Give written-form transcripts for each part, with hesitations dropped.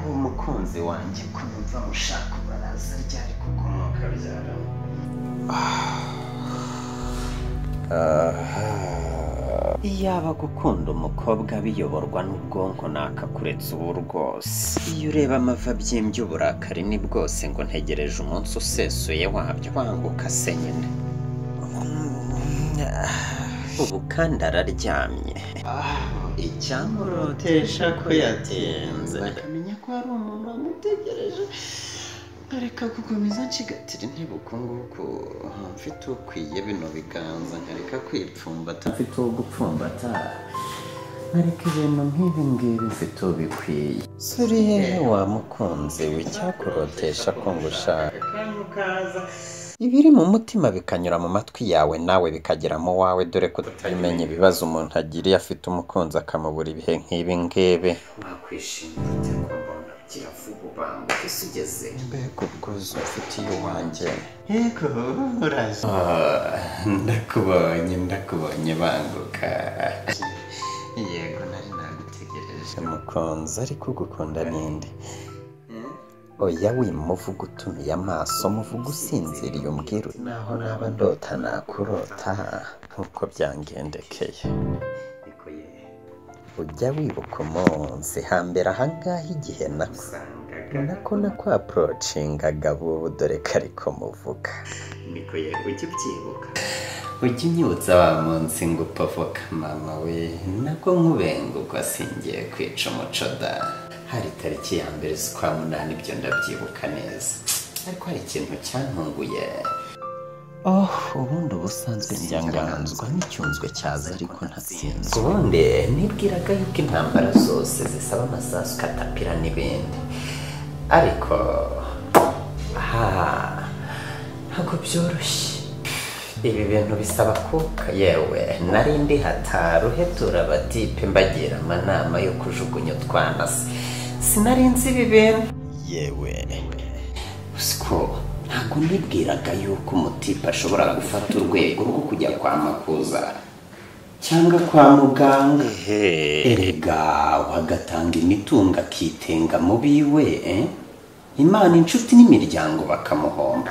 umukunzi wanjye ko numva mushaka baraza ryari kuko mwuka byara iyaba gukunda umukobwa biyoborwa n'ubwonko nakakuretse ubu rwose. Iyo ureba amava byimbye uburakari ni bwose ngo ntegereje umunsi usesuye wabyo wanguka se nyine. Ubu kandi araryamye, icyamurotesha ko yatinze akamenya ko hari umuntu wamutegereje, areka gukomeza nshigatira intebe uko nguko. Mfite ukwiye bino biganza nkareka kwipfumbata, mfite uwo gupfumbata ariko ibintu nk'ibi ngibi mfite ubikwiye. Suri hehe wa mukunzi w'icyakurotesha ko ngushaka ukaza ibiri mu mutima bikanyura mu matwi yawe nawe bikagera mu wawe, dore ko tutamenya ibibazo umuntu agiriye afite umukunzi akamubura ibihe nk'ibi ngibi. Wakwishimira ute ko mbona kiravuga ubanguka isi ugeze? Mbega ubwuzu mfitiye uwanjye. Yego uraje. Ndakubonye banguka. Yego nari nagutegereje mukunzi, ariko ugukunda ninde? Oya wimuvuga utumiye amaso, muvuga usinziriye umbwira naho naba ndota nakurota nkuko byangendekeye. Ujya wibuka umunsi hambere ahangaha igihe nako approachingaga bubu dore ko ariko muvuga. Niko ye ujya ubyibuka? Ujya unyibutsa wa munsi ngo upavoka mama we, nako nkubengurwa singiye kwica umuco da. Hari tariki ya mbere z'ukwa munani, ibyo ndabyibuka neza, ariko hari ikintu cyantunguye. Ubundi ubusanzwe njya nganzwa n'icyunzwe cyaza ariko ntatsinzwe. Ubundi nibwiraga yuko intambara zose zisaba amasasu, katapira n'ibindi, ariko ntabwo byoroshye. Ibi bintu bisaba kuka yewe nari ndi hataruhetura abatipe mbagira amanama yo kujugunya utwana se. Sinari nzi ibi bintu yewe usiko ntabwo nibwiraga yuko umutipe ashobora gufata urwego rwo kujya kwa makuza cyangwa kwa muganga. Erega wagatanga imitungo akitenga mu biwe, Imana inshuti n'imiryango bakamuhomba.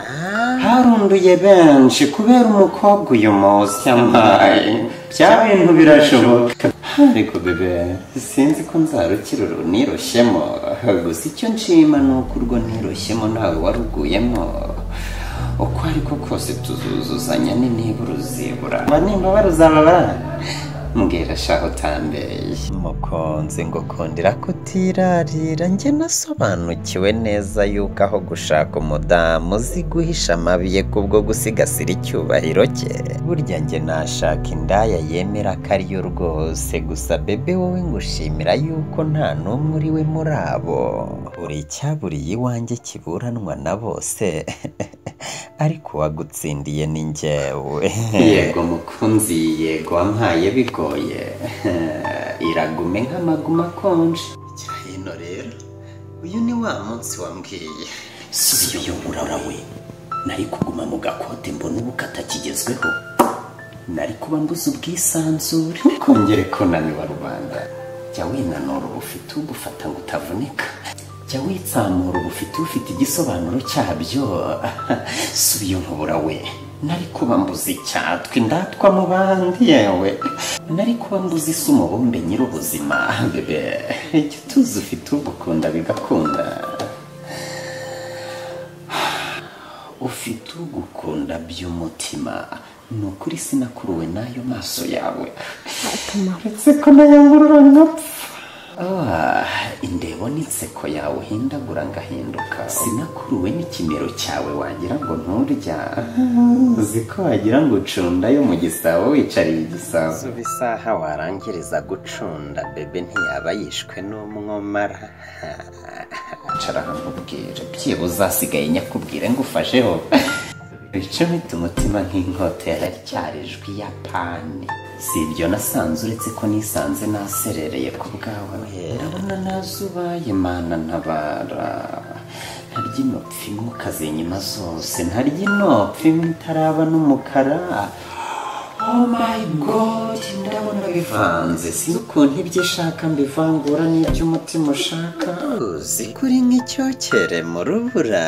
Harunduye benshi kubera umukobwa uyu munsi yampaye. Bya bintu birashoboka, ariko bebe sinzi ko nzarukira niroshyemo. Gusa icyo nshima ni uko urwo niroshyemo nawe waruguyemo. Uko ariko kose tuzuzuzanya nibura uzibura. Nimba baruzababara mbwira shaho utambeye. Mukunzi ngo kundira kutirarira, njye nasobanukiwe neza yuko aho gushaka umudamu uzi guhisha amabi ye kubwo gusigasira icyubahiro cye, burya njye nashaka indaya yemera ko ariyo rwose. Gusa bebe wowe ngushimira yuko nta n'umwe uri we muri abo. Uri icyaburiye iwanjye kiburanwa na bose ariko wagutsindiye ni njyewe. Yego mukunzi, yego wampaye bigoye, iragume nk'amaguma akonje. Gira hino rero, uyu ni wa munsi wambwiye. Si uyu murara we, nari kuguma mu gakote mbona ubu katakigezweho, nari kuba mbuze ubwisanzure. Kongere kunaniwa rubanda, jya winanura ubufite ugufata ngo utavunika, jya witsamura ubufite ufite igisobanuro cyabyo. Si uyu nkubura we, nari kuba mbuze icyatwe ndatwa mu bandi yewe, nari kuba mbuze isi umubumbe nyir'ubuzima. Bebe icyo tuzi ufite ugukunda bigakunda, ufite ugukunda by'umutima. Ni ukuri sinakuruwe n'ayo maso yawe, uretse ko nayangurura nkapfa. Indebo n'inseko yawe uhindagura ngahinduka. Sinakuruwe n'ikimero cyawe wagira ngo nturya, uzi ko wagira ngo ucunda yo mu gisabo wicariye igisabo. Zuba isaha warangiriza gucunda bebe ntiyaba yishwe n'umwomara. Cara hano ubwire byibuze asigaye nyakubwire ngo ufasheho. Bice bita umutima nk'inkota yaracyari ijwi ya pani. Si ibyo nasanze uretse ko nisanze naserereye ku bwawe. Ndabona nazubaye Mana ntabara, ntarya inopfi mukaze nyina zose, ntarya inopfi itaraba n'umukara. Oh my god, ndabona bivanze, sinzi ukuntu ibyo ushaka mbivangura n'ibyo umutima ushaka. Uzi kuri nk'icyokere mu rubura,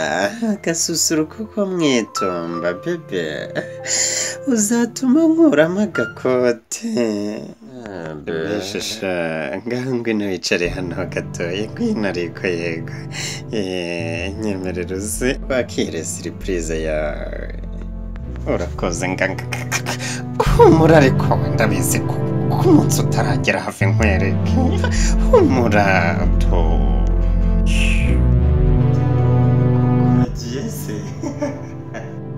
agasusuruko ko mwitumba bebe, uzatuma nkuramo agakote. Beshisha, ngaho ngwino wicare hano gatoya, ngwino ariko yego. Nyemerera uze wakire surprise yawe. Urakoze nganga. Humura ariko ndabizi ko umunsi utaragera hafi nkwereke. Humura to.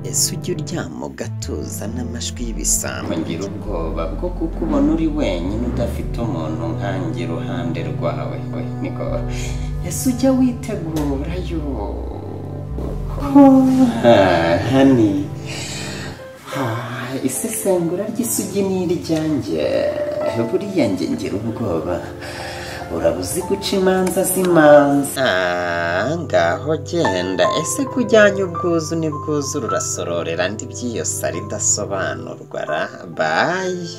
Ese ujya uryama ugatuza n'amajwi y'ibisambo? Ngira ubwoba bwo kukubona uri wenyine udafite umuntu nkanjye iruhande rwawe. Niko ese ujya witegura yo? Hani isesengura ry'isugi n'iryanjye, buriya njye ngira ubwoba. Urabuzi guca imanza z'imanza. Ngaho genda, ese kujyanye ubwuzu n'ibwuzu rurasororera ndi by'iyo sari idasobanurwa ra. Bye.